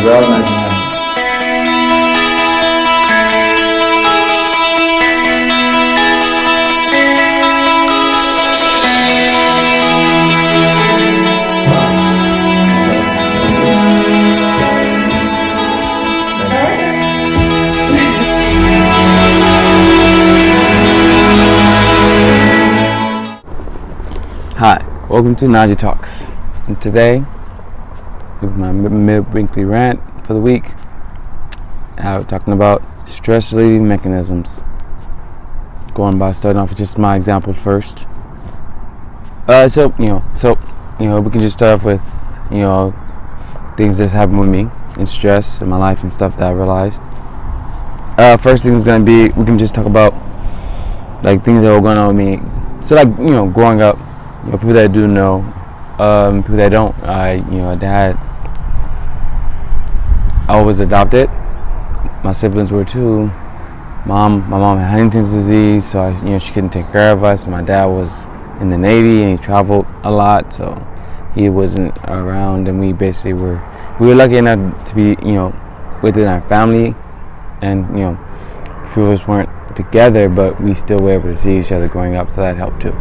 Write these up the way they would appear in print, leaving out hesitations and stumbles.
MWR, Najee. Hi, welcome to Najee Talks. And today, with my mid-weekly rant for the week, we're talking about stress relieving mechanisms. Starting off with just my example first. So we can just start off with, things that happen with me and stress in my life and stuff that I realized. First thing is gonna be, we can just talk about like things that were going on with me. So growing up. People that do know, people that don't. I was adopted. My siblings were too. My mom had Huntington's disease, so she couldn't take care of us. And my dad was in the Navy and he traveled a lot, so he wasn't around. And we basically were lucky enough to be, within our family, and a few of us weren't together, but we still were able to see each other growing up, so that helped too.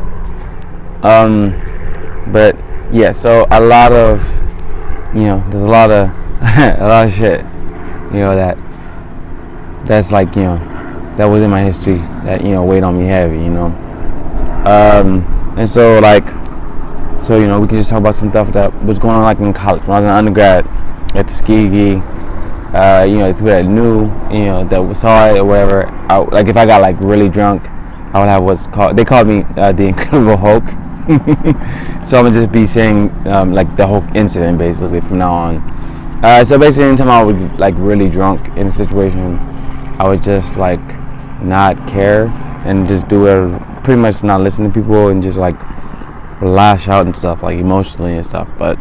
But yeah, so a lot of, there's a lot of shit, that's like, that was in my history that, weighed on me heavy, and so we can just talk about some stuff that was going on like in college. When I was an undergrad at Tuskegee, the people that knew, that saw it or whatever, like if I got like really drunk, I would have they called me the Incredible Hulk. So I'm gonna just be saying like the whole incident basically from now on. So basically, anytime I would get like really drunk in a situation, I would just like not care and just do it, pretty much not listen to people and just like lash out and stuff, like emotionally and stuff. But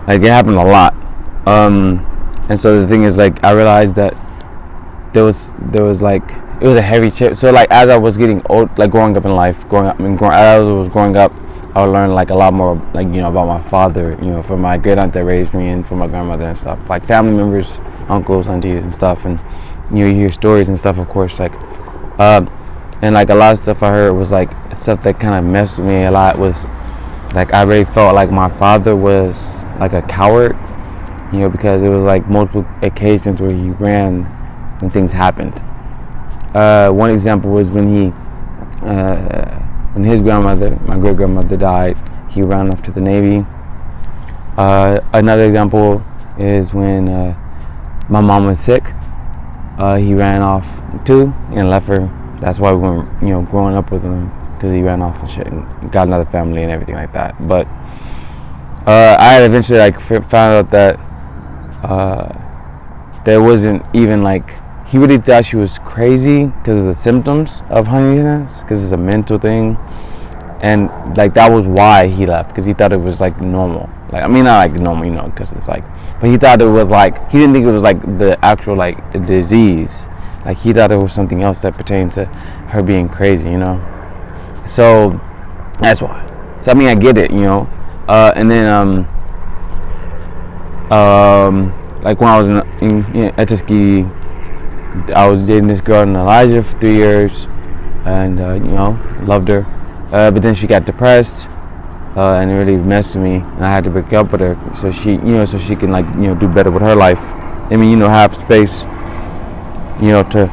like it happened a lot. And so the thing is, like, I realized that there was like, it was a heavy chip. So like as I was getting old, like growing up in life, as I was growing up, I would learn like a lot more, like, about my father, from my great aunt that raised me and from my grandmother and stuff, like family members, uncles, aunties and stuff. And you hear stories and stuff, of course, like and like a lot of stuff I heard was like stuff that kind of messed with me a lot. Was like I really felt like my father was like a coward, because it was like multiple occasions where he ran when things happened. One example was when his grandmother, my great grandmother, died. He ran off to the Navy. Another example is when my mom was sick. He ran off too and left her. That's why we weren't, growing up with him, because he ran off and shit and got another family and everything like that. But I had eventually found out that there wasn't even like. He really thought she was crazy because of the symptoms of Huntington's, because it's a mental thing, and like that was why he left, because he thought it was like normal. Like, I mean, not like normal, because it's like, but he thought it was like, he didn't think it was like the actual like the disease. Like he thought it was something else that pertained to her being crazy, So that's why. So I mean, I get it, and then like when I was at Tuskegee, I was dating this girl in Elijah for 3 years, and loved her. But then she got depressed, and it really messed with me, and I had to break up with her so she can do better with her life. I mean, have space, to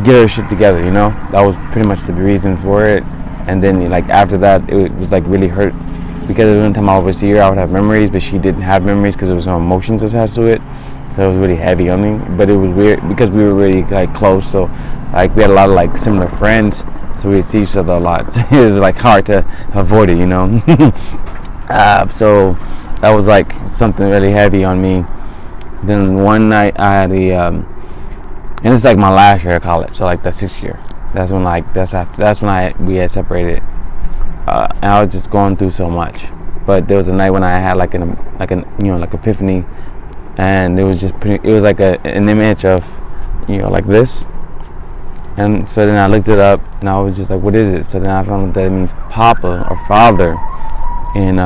get her shit together. That was pretty much the reason for it. And then like after that, it was like really hurt, because every time I would see her, I would have memories, but she didn't have memories because there was no emotions attached to it. So it was really heavy on me. But it was weird because we were really like close. So like we had a lot of like similar friends. So we'd see each other a lot. So it was like hard to avoid it, So that was like something really heavy on me. Then one night I had and it's like my last year of college. So like the 6th year. That's when we had separated. And I was just going through so much. But there was a night when I had like an epiphany. And it was like an image of, like this. And so then I looked it up, and I was just like, what is it? So then I found out that it means Papa or Father in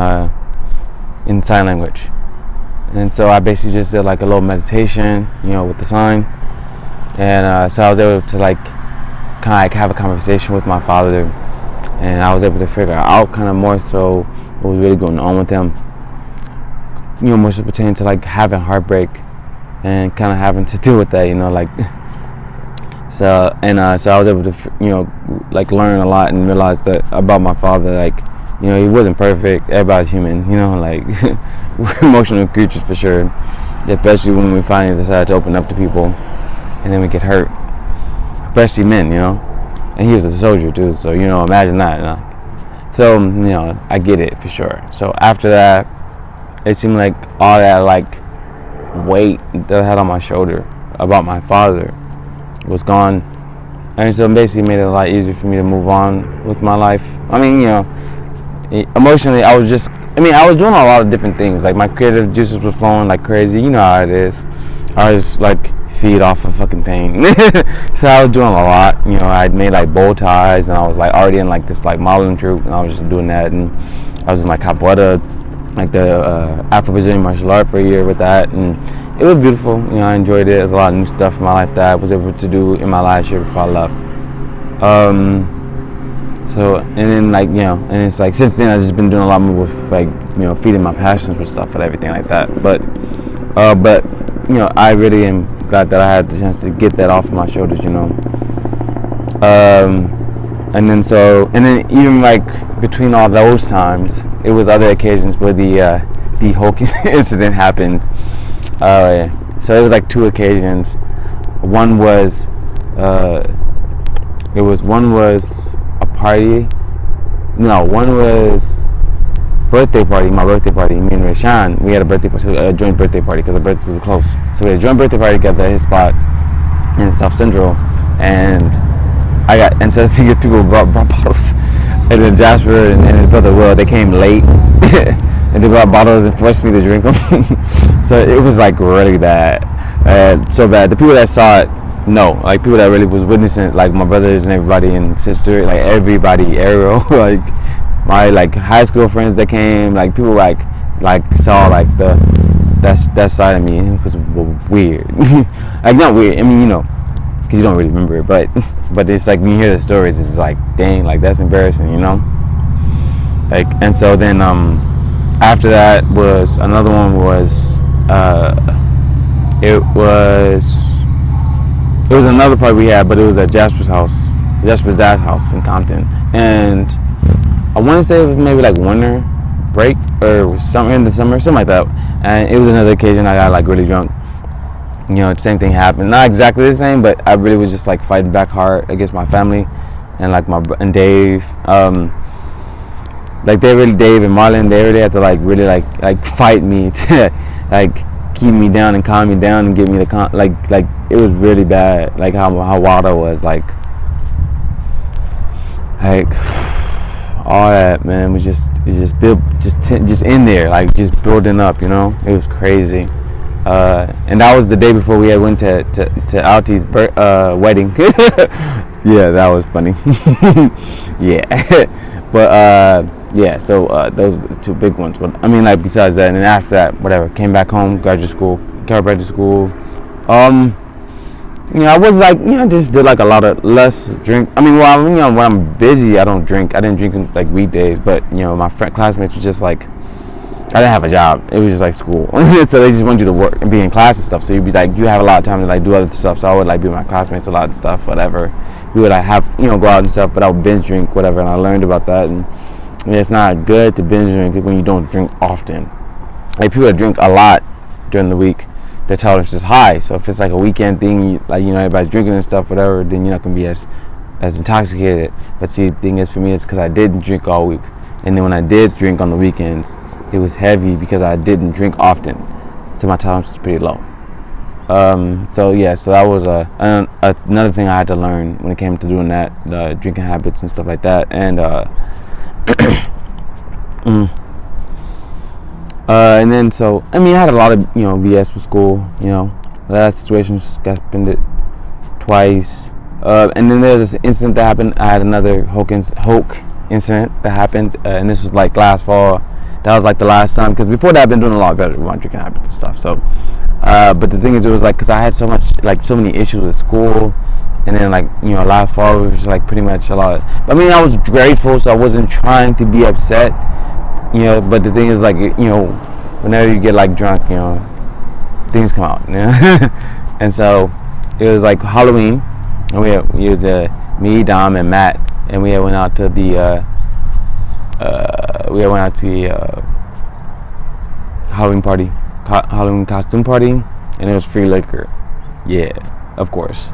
sign language. And so I basically just did like a little meditation, with the sign. And so I was able to like kind of like have a conversation with my father, and I was able to figure out kind of more so what was really going on with him, more so pertaining to like having heartbreak and kind of having to deal with that, like. So I was able to like learn a lot and realize that about my father, like, he wasn't perfect. Everybody's human, like we're emotional creatures for sure, especially when we finally decide to open up to people and then we get hurt, especially men, and he was a soldier too, so imagine that. So I get it for sure. So after that, it seemed like all that like weight that I had on my shoulder about my father was gone, and so basically made it a lot easier for me to move on with my life. I mean, emotionally, I was doing a lot of different things. Like my creative juices was flowing like crazy. You know how it is. I was like feed off of fucking pain. So I was doing a lot. I made like bow ties, and I was like already in like this like modeling troupe, and I was just doing that, and I was in like capoeira, like the Afro-Brazilian martial art for a year with that, and it was beautiful. I enjoyed it. There's a lot of new stuff in my life that I was able to do in my last year before I left. So and then like and it's like since then I've just been doing a lot more with like feeding my passions with stuff and everything like that. But I really am glad that I had the chance to get that off of my shoulders. And then even like between all those times, it was other occasions where the Hulk incident happened. So it was like two occasions. One was a party. No, one was birthday party. My birthday party. Me and Rashawn, we had a birthday party, a joint birthday party because our birthdays were close. So we had a joint birthday party together at his spot in South Central, and so I think people brought bottles, and then Jasper and his brother Will, they came late, and they brought bottles and forced me to drink them. So it was like really bad, so bad. The people that saw it, no, like people that really was witnessing, like my brothers and everybody and sister, like everybody, Ariel, like my like high school friends that came, like people like saw like that side of me. It was weird, like not weird. I mean, because you don't really remember it, but it's like when you hear the stories, it's like dang, like that's embarrassing, like. And so then after that was another one was it was another party we had, but it was at Jasper's dad's house in Compton, and I want to say it was maybe like winter break or something in the summer, something like that. And it was another occasion I got like really drunk. The same thing happened. Not exactly the same, but I really was just like fighting back hard against my family and like and Dave. Like Dave and Marlon, they really had to like really like fight me to like keep me down and calm me down and give me the like it was really bad. Like how wild I was, like all that, man, was just in there, like just building up. It was crazy. And that was the day before we had went to Alti's wedding. Yeah, that was funny. Yeah. But yeah, so those were the two big ones. But I mean, like besides that, and then after that, whatever, came back home, graduate school, chiropractic school. I was like, just did like a lot of less drink. I mean, well, when I'm busy, I don't drink. I didn't drink like weekdays, but my classmates were just like, I didn't have a job. It was just like school. So they just want you to work and be in class and stuff. So you'd be like, you have a lot of time to like do other stuff. So I would like be with my classmates a lot of stuff, whatever. We would like have, go out and stuff, but I would binge drink, whatever. And I learned about that. And it's not good to binge drink when you don't drink often. Like people that drink a lot during the week, their tolerance is high. So if it's like a weekend thing, everybody's drinking and stuff, whatever, then you're not gonna be as intoxicated. But see, the thing is for me, it's because I didn't drink all week, and then when I did drink on the weekends, it was heavy because I didn't drink often, so my tolerance was pretty low. So that was another thing I had to learn when it came to doing that, the drinking habits and stuff like that. And and then so I had a lot of BS with school. That situation got suspended twice. And then there's this incident that happened. I had another Hulk incident that happened, and this was like last fall. that was like the last time, because before that I've been doing a lot better with my drinking habits and stuff. So but the thing is, it was like, because I had so many issues with school, and then like, you know, last fall was like pretty much a lot. I mean, I was grateful, so I wasn't trying to be upset, you know. But the thing is, like, you know, whenever you get like drunk, you know, things come out, you know. And so it was like Halloween, and it was me, Dom, and Matt, and we went out to the Halloween costume party, and it was free liquor. Yeah, of course.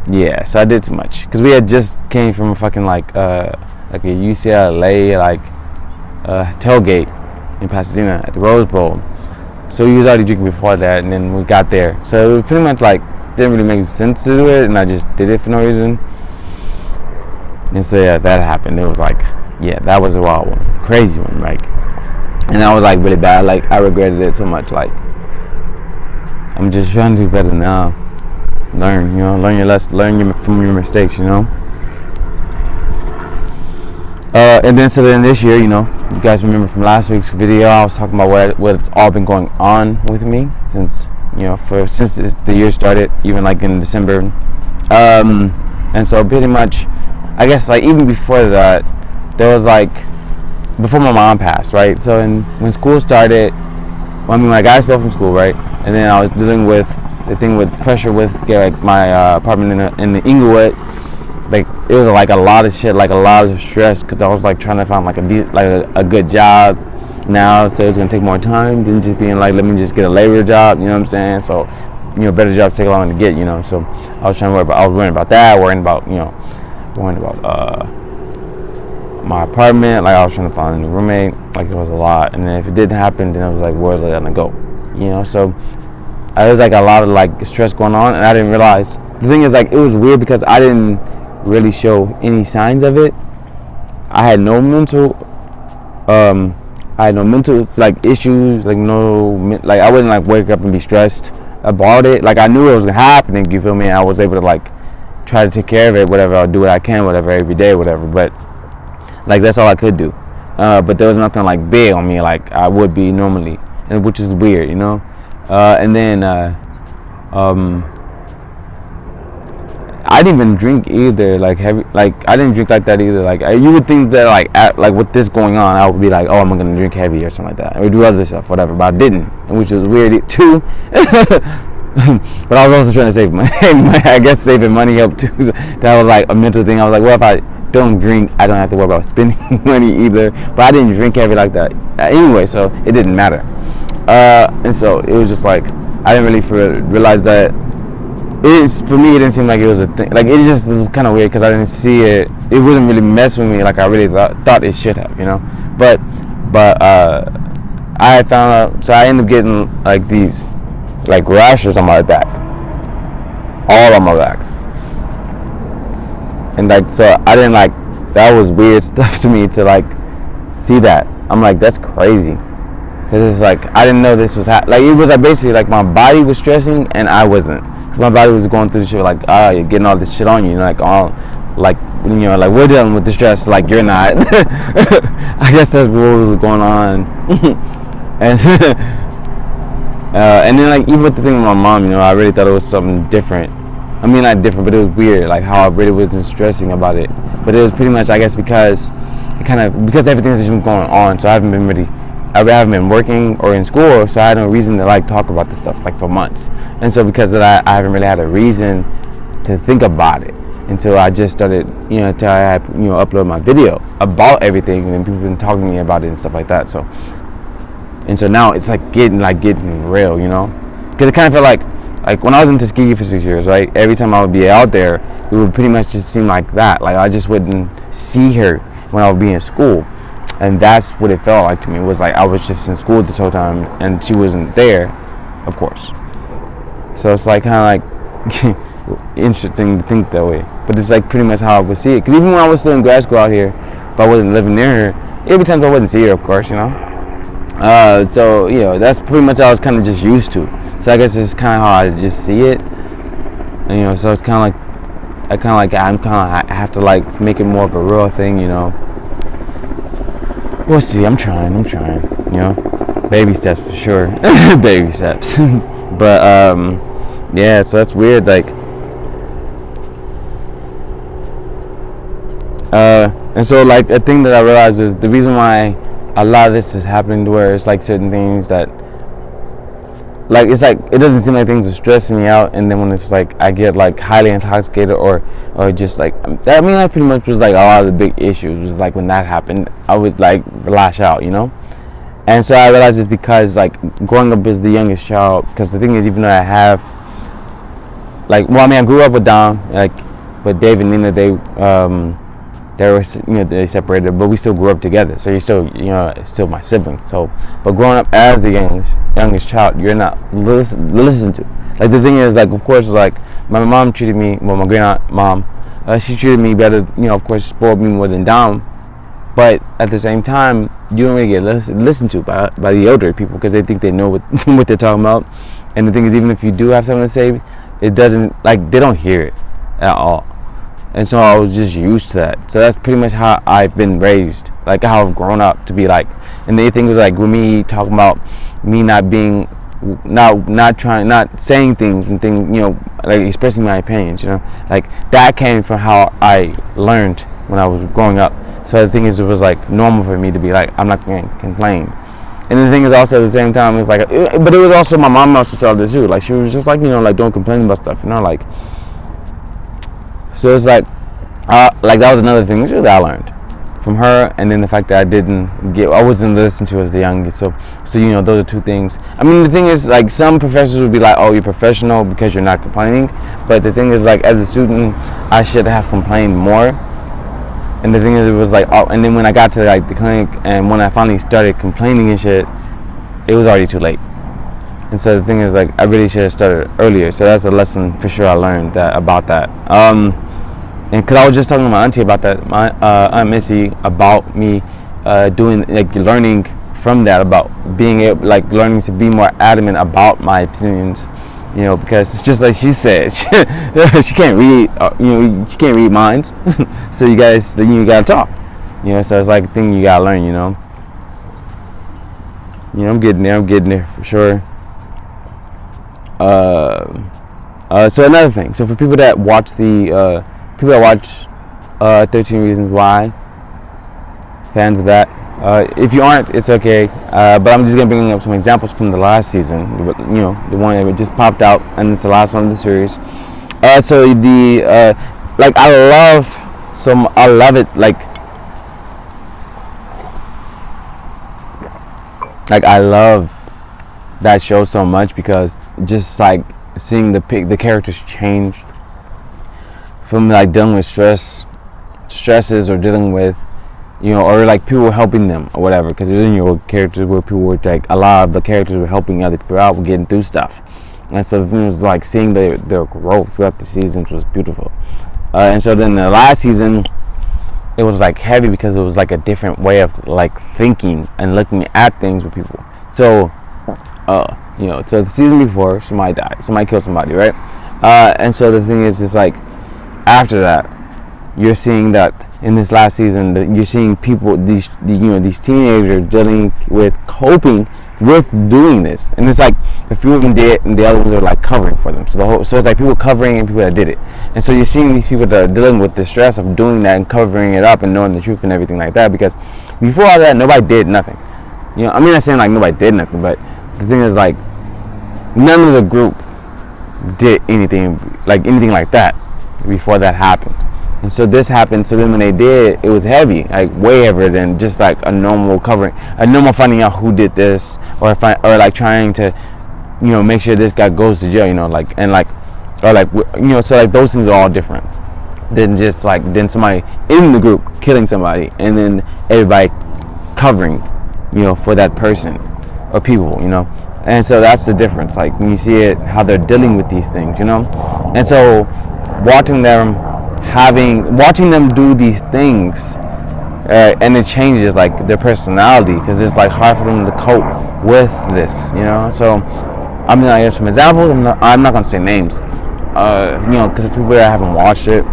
Yeah, so I did too much, because we had just came from a fucking like a UCLA like tailgate in Pasadena at the Rose Bowl. So we was already drinking before that, and then we got there. So it was pretty much like, didn't really make sense to do it, and I just did it for no reason. And so yeah, that happened. It was like, yeah, that was a wild one, crazy one, like, and that was like really bad. Like, I regretted it so much. Like, I'm just trying to do better now. Learn, you know, learn your lesson, from your mistakes, you know. And then this year, you know, you guys remember from last week's video, I was talking about what's all been going on with me since, you know, since the year started, even like in December. And so pretty much, I guess like even before that, there was like, before my mom passed, right? So when school started, well, I mean, I got expelled from school, right? And then I was dealing with the thing with pressure with like my apartment in the Inglewood. Like, it was like a lot of shit, like a lot of stress, because I was like trying to find like a good job now, so it's gonna take more time than just being like, let me just get a labor job, you know what I'm saying? So, you know, better jobs take longer to get, you know. So I was worrying about that, worrying about my apartment. Like, I was trying to find a new roommate. Like, it was a lot, and then if it didn't happen, then it was like, where's I gonna go, you know? So there was like a lot of like stress going on, and I didn't realize. The thing is, like, it was weird because I didn't really show any signs of it. I had no mental like issues, like I wouldn't like wake up and be stressed about it. Like, I knew it was happening, you feel me? I was able to like try to take care of it, whatever. I'll do what I can, whatever, every day, whatever. But like, that's all I could do. But there was nothing like big on me like I would be normally, and which is weird, you know. And then I didn't even drink either, like heavy. Like, I didn't drink like that either. Like, you would think that like with this going on, I would be like, oh, I'm gonna drink heavy or something like that, or do other stuff, whatever. But I didn't, which was weird too. But I was also trying to save money. I guess saving money helped too. So that was like a mental thing. I was like, well, if I don't drink, I don't have to worry about spending money either. But I didn't drink heavy like that anyway, so it didn't matter. And so it was just like, I didn't really realize that. For me, it didn't seem like it was a thing. Like, it was kind of weird because I didn't see it. It wasn't really messing with me like I really thought it should have, you know. But I found out, so I ended up getting like these like rashes on my back, all on my back, and like, so I didn't like, that was weird stuff to me to like see that. I'm like, that's crazy, because it's like, I didn't know this was like, it was like basically like my body was stressing and I wasn't. So my body was going through this shit like, you're getting all this shit on you, like, all like, you know, like, we're dealing with the stress, like, you're not. I guess that's what was going on. And then like, even with the thing with my mom, you know, I really thought it was something different. I mean, not different, but it was weird, like how I really wasn't stressing about it. But it was pretty much, I guess, because everything's just been going on, so I haven't been working or in school, so I had no reason to like talk about this stuff like for months. And so because of that, I haven't really had a reason to think about it until I just started, you know, until I had, you know, upload my video about everything, and people have been talking to me about it and stuff like that. So now it's like getting real, you know, because it kind of felt like when I was in Tuskegee for 6 years, right? Every time I would be out there, it would pretty much just seem like that. Like, I just wouldn't see her when I would be in school. And that's what it felt like to me. It was like I was just in school this whole time and she wasn't there, of course. So it's like kind of like interesting to think that way. But it's like pretty much how I would see it. Because even when I was still in grad school out here, if I wasn't living near her, every time I wouldn't see her, of course, you know. So, you know, that's pretty much how I was kind of just used to. So I guess it's kind of how I just see it. And, you know, so it's kind of like, I have to like make it more of a real thing, you know. we'll see. I'm trying. You know, baby steps for sure. Baby steps. But yeah. So that's weird. Like, and so like a thing that I realized is the reason why a lot of this is happening to where it's like certain things that, like, it's like it doesn't seem like things are stressing me out, and then when it's like I get like highly intoxicated or just like, I mean, that pretty much was like a lot of the big issues. Was like when that happened, I would like lash out, you know. And so I realized it's because like growing up as the youngest child, because the thing is, even though I have like, well, I mean, I grew up with Dom, like, but Dave and Nina, they were, you know, they separated, but we still grew up together. So you're still, you know, still my sibling. So, but growing up as the youngest child, you're not listened to. Like, the thing is, like, of course, like my mom treated me, well, my great aunt mom, she treated me better. You know, of course, spoiled me more than Dom. But at the same time, you don't really get listened to by the older people, because they think they know what they're talking about. And the thing is, even if you do have something to say, it doesn't, like, they don't hear it at all. And so I was just used to that. So that's pretty much how I've been raised, like how I've grown up to be like. And the thing was, like, with me talking about me not being, not saying things and things, you know, like expressing my opinions, you know, like that came from how I learned when I was growing up. So the thing is, it was like normal for me to be like, I'm not going to complain. And the thing is also, at the same time, it's like, but it was also, my mom also told this too. Like, she was just like, you know, like, don't complain about stuff, you know, like. So it's like that was another thing that I learned from her, and then the fact that I wasn't listened to as the youngest. So you know, those are two things. I mean, the thing is, like, some professors would be like, oh, you're professional because you're not complaining. But the thing is, like, as a student, I should have complained more. And the thing is, it was like, oh, and then when I got to like the clinic, and when I finally started complaining and shit, it was already too late. And so the thing is, like, I really should have started earlier. So that's a lesson for sure I learned about that. And because I was just talking to my auntie about that, my Aunt Missy, about me doing, like, learning from that, about being able, like, learning to be more adamant about my opinions, you know, because it's just like she said, she can't read, you know, she can't read minds, so you gotta talk, you know. So it's like a thing you gotta learn, you know. You know, I'm getting there for sure. So another thing, so for people that watch 13 Reasons Why, fans of that, if you aren't, it's okay, but I'm just going to bring up some examples from the last season, you know, the one that just popped out, and it's the last one of the series. So like, I love it, like I love that show so much, because just like seeing the characters change from like dealing with stresses, or dealing with, you know, or like people helping them or whatever, because there's, you know, characters where people were like, a lot of the characters were helping other people out, were getting through stuff, and so it was like seeing their growth throughout the seasons was beautiful. And so then the last season, it was like heavy, because it was like a different way of like thinking and looking at things with people. So you know, so the season before, somebody died, somebody killed somebody, right? And so the thing is, it's like, after that, you're seeing that in this last season, that you're seeing people, these teenagers coping with doing this, and it's like a few of them did, and the other ones are like covering for them. So it's like people covering and people that did it, and so you're seeing these people that are dealing with the stress of doing that and covering it up and knowing the truth and everything like that. Because before all that, nobody did nothing. You know, I mean, I'm not saying like nobody did nothing, but the thing is, like, none of the group did anything like that before that happened. And so this happened, so then when they did, it was heavy, like way heavier than just like a normal covering, a normal finding out who did this, or like trying to, you know, make sure this guy goes to jail, you know, like, and like, or like, you know, so like those things are all different than just like, then somebody in the group killing somebody and then everybody covering, you know, for that person or people, you know. And so that's the difference, like when you see it, how they're dealing with these things, you know. And so watching them do these things, and it changes like their personality, because it's like hard for them to cope with this, you know. So I'm gonna give some examples. I'm not gonna say names, you know, because if people that haven't watched it,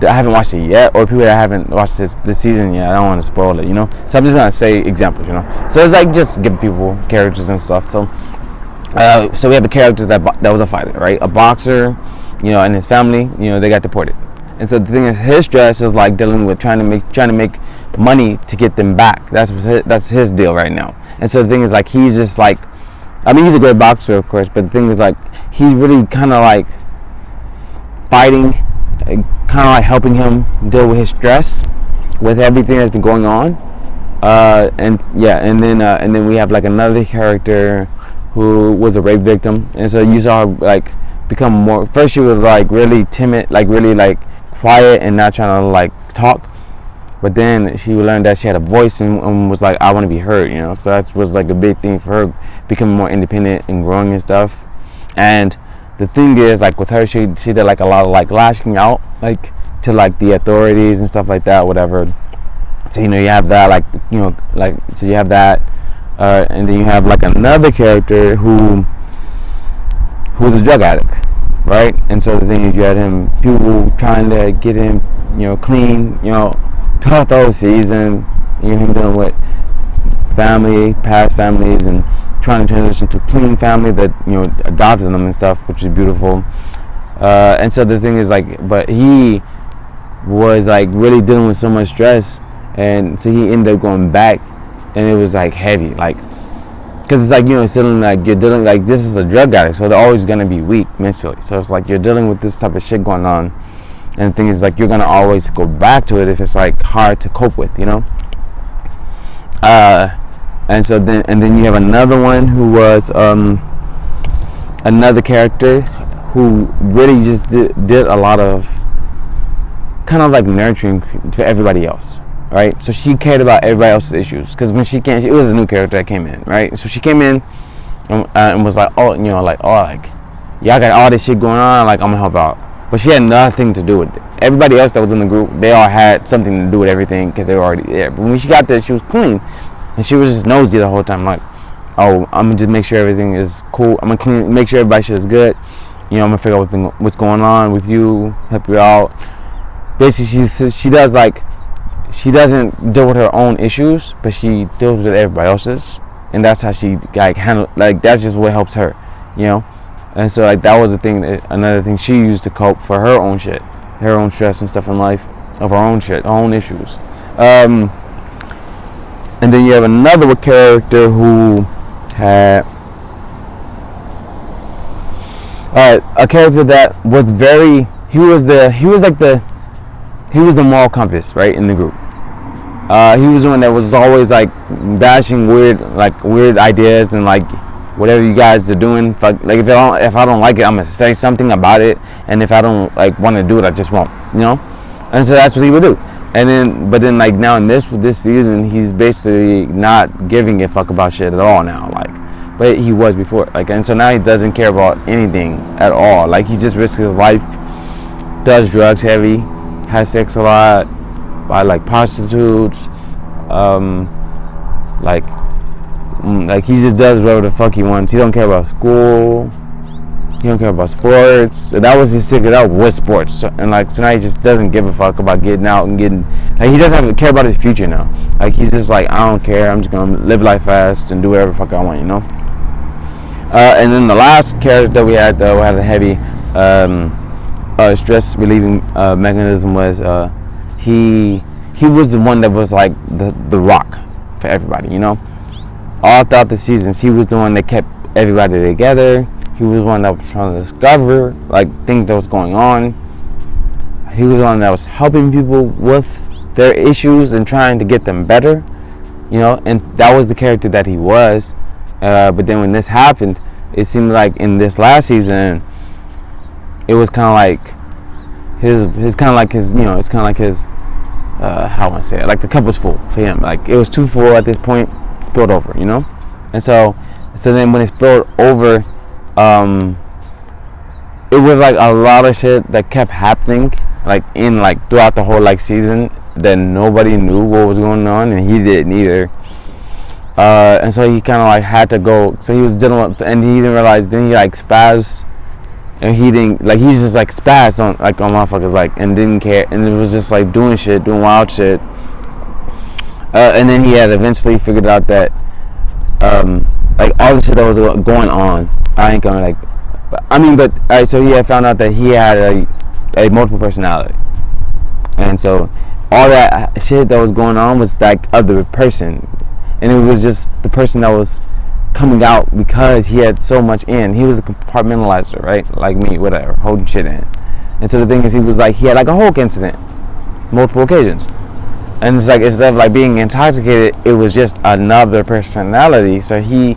that haven't watched it yet, or people that haven't watched this season yet. I don't want to spoil it, So I'm just gonna say examples, So it's like just give people characters and stuff. So we have a character that was a fighter, right? A boxer, and his family, they got deported. And so the thing is, his stress is like dealing with trying to make money to get them back. That's his deal right now. And so the thing is, like, he's just like, I mean, he's a great boxer, of course, but the thing is, like, he's really kind of like fighting, kind of like helping him deal with his stress with everything that's been going on. And then we have like another character who was a rape victim, and so you saw her like become more. First, she was like really timid, like really like quiet and not trying to like talk. But then she learned that she had a voice and was like, I want to be heard, So that was like a big thing for her, becoming more independent and growing and stuff. And the thing is, like with her, she did like a lot of like lashing out, like to like the authorities and stuff like that, whatever. So you have that, so you have that, and then you have like another character who was a drug addict, right? And so the thing is, you had people trying to get him, clean, throughout the whole season, him dealing with past families, and trying to transition to a clean family that adopted them and stuff, which is beautiful. And so the thing is, like, but he was like really dealing with so much stress, and so he ended up going back, and it was like heavy, like, because it's like still like you're dealing, like, this is a drug addict, so they're always gonna be weak mentally. So it's like you're dealing with this type of shit going on. And the thing is, like, you're gonna always go back to it if it's like hard to cope with, And so then you have another one who was another character who really just did a lot of kind of like nurturing for everybody else, right? So she cared about everybody else's issues, because when it was a new character that came in, right? So she came in and was like, y'all got all this shit going on, like, I'm gonna help out. But she had nothing to do with it. Everybody else that was in the group, they all had something to do with everything because they were already there. But when she got there, she was clean. And she was just nosy the whole time. Like, I'm going to just make sure everything is cool. I'm going to make sure everybody shit is good. I'm going to figure out what's going on with you, help you out. Basically, she doesn't deal with her own issues, but she deals with everybody else's. And that's how she, like, that's just what helps her, And so, like, that was another thing she used to cope for her own shit, her own stress and stuff in life, of her own shit, her own issues. And then you have another character who had a character that was he was the moral compass, right, in the group. He was the one that was always like bashing weird ideas and like whatever you guys are doing. If I don't like it, I'm gonna say something about it, and if I don't like want to do it, I just won't, And so that's what he would do. But then like now in this season, he's basically not giving a fuck about shit at all now, like, but he was before, like, and so now he doesn't care about anything at all. Like, he just risks his life, does drugs heavy, has sex a lot, by like prostitutes, like he just does whatever the fuck he wants. He don't care about school. He don't care about sports. So that was his secret out with sports. So now he just doesn't give a fuck about getting out and getting, like, he doesn't even care about his future now. Like, he's just like, I don't care. I'm just gonna live life fast and do whatever the fuck I want, And then the last character that we had a heavy stress relieving mechanism was he was the one that was like the rock for everybody, All throughout the seasons, he was the one that kept everybody together. He was the one that was trying to discover like things that was going on. He was the one that was helping people with their issues and trying to get them better, and that was the character that he was. But then when this happened, it seemed like in this last season, it was kind of like his how I want to say it, like the cup was full for him. Like, it was too full at this point, spilled over, And so then when it spilled over, it was like a lot of shit that kept happening, like throughout the whole like season, that nobody knew what was going on, and he didn't either. And so he kind of like had to go. So he was dealing with, and he didn't realize. Then he like spazzed and he didn't like. He's just like spazzed on motherfuckers like, and didn't care, and it was just like doing wild shit. And then he had eventually figured out that like all the shit that was going on. I ain't gonna like. But alright. So he had found out that he had a multiple personality, and so all that shit that was going on was like other person, and it was just the person that was coming out because he had so much in. He was a compartmentalizer, right? Like me, whatever, holding shit in. And so the thing is, he had like a Hulk incident, multiple occasions. And it's like, instead of like being intoxicated, it was just another personality. So he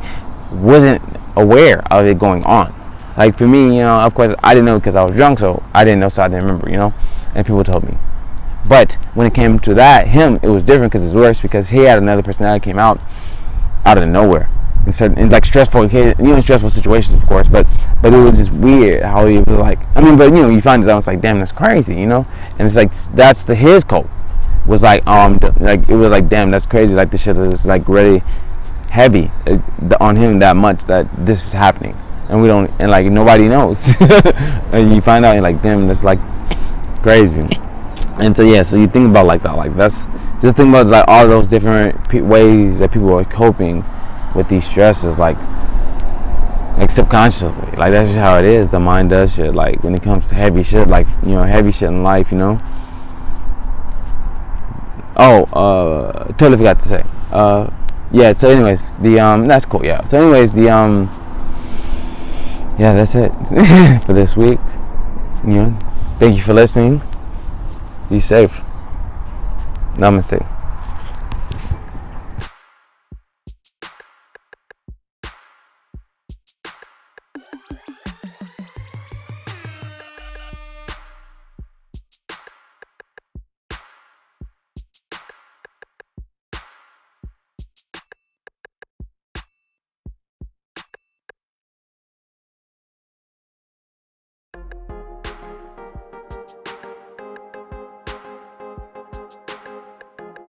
wasn't aware of it going on. Like for me, of course, I didn't know because I was drunk, so I didn't know, so I didn't remember, and people told me. But when it came to that, it was different because it's worse because he had another personality came out of nowhere. In like stressful situations, of course, but it was just weird how he was like, you find it out, it's like, damn, that's crazy, and it's like, that's his code, was like, like, it was like, damn, that's crazy, like, this shit is like really heavy on him that much that this is happening, and like, nobody knows, and you find out, and like, damn, that's like crazy. And so so you think about like that, like, that's just think about like all those different ways that people are coping with these stresses, like subconsciously, like that's just how it is. The mind does shit, like when it comes to heavy shit, like heavy shit in life, totally forgot to say. So anyways, that's cool. Yeah. So anyways, that's it for this week. Thank you for listening. Be safe. Namaste.